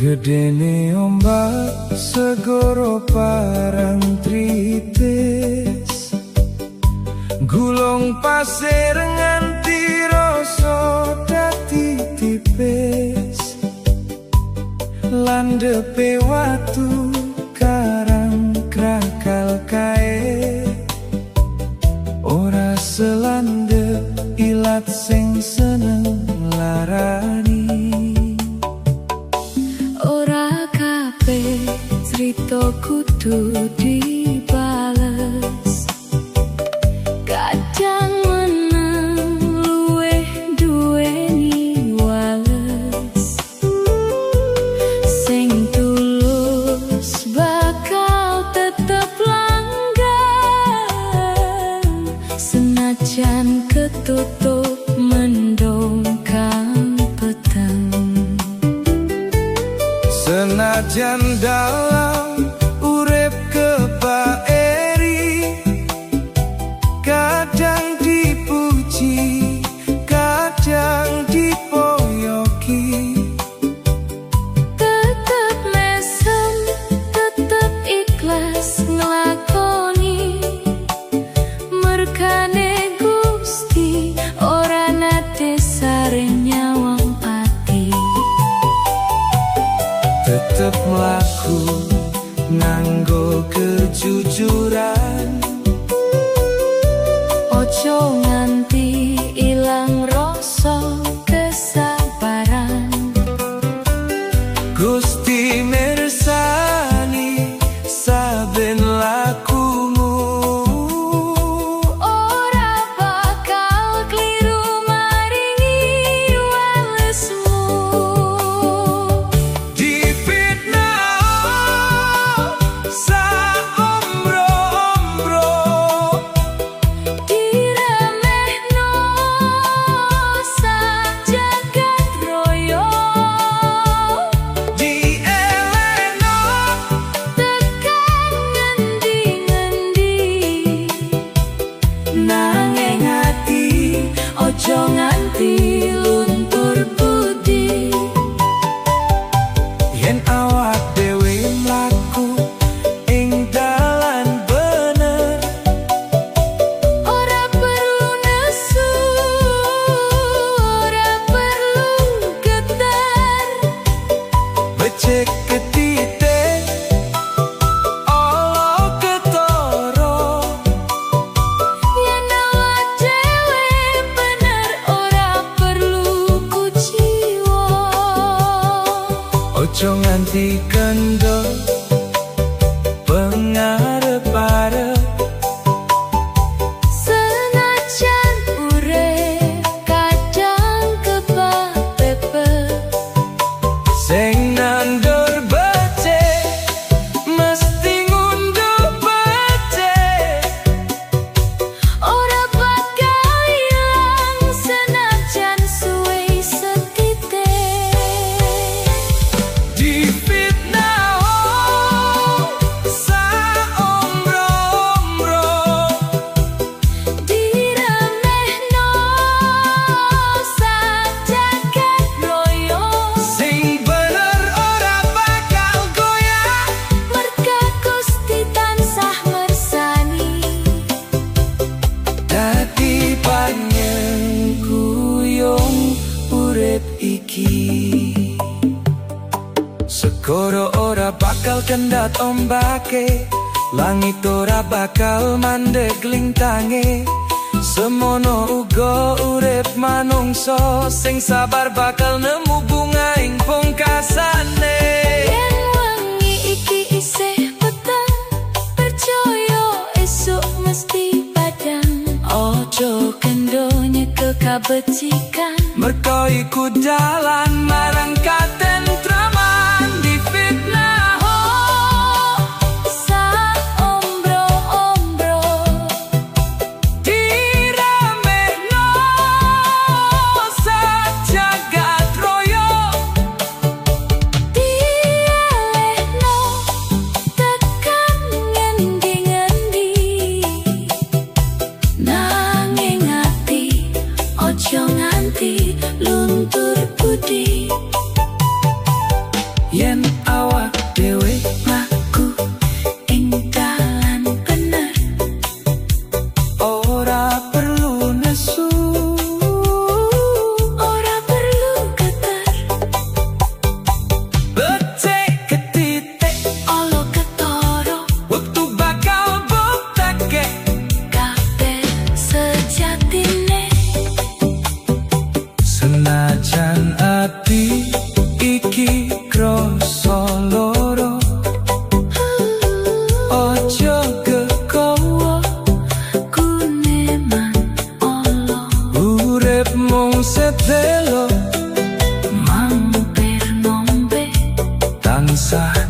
Gedene ombak segoro parang tritis, gulung pasir nganti rasa dadi tipis, landhepe watu karang krakal kae, ora selandhep ilat sing seneng larani. Cerita kudu dibales, kadang menang luweh duweni wales. Sing tulus bakal tetep langgeng, senajan ketutup mendung kang peteng. Senajan dalam urip kepaeri, kadang dipuji, kadang dipoyoki. Tetep mesem, tetep ikhlas nglakoni, merkane Gusti ora nate sare nyawang ati. Tetep mlaku nganggo kejujuran, ojo nganti ilang rasa kesabaran. Gusti mirsani saben lakumu, ora bakal kliru maringi walesmu. Nanging ati ojo nganti luntur budi, yen awak dhewe mlaku ing dalan bener, ora perlu nesu, ora perlu getar, becek ketitik olo ketoro. Ojo nganti kendor pengarep-arep, senajan urip kadang kepepet. Sing nandur becik mesti ngunduh becik, ora bakal ilang senajan suwe setitik. Difitnah saombro-ombro, diremehno sajagat royo. Sing bener ora bakal goyah, merga Gusti tansah mersani. Dadi panyengkuyung urip iki, segoro ora bakal kendhat ombake, langit ora bakal mandeg lintange. Semono uga urip manungsa, sing sabar bakal nemu bunga ing pungkasane. Yen wengi iki isih peteng, percaya esuk mesti padang. Ojo kendo nyekel kabecikan, merga iku dalan marang katentraman. Difitnah saombro-ombro, diremehno sajagat royo, dielehno tekan ngendi-ngendi. Nanging ati ojo nganti luntur budi. mung sedelo mampir ngombe tansah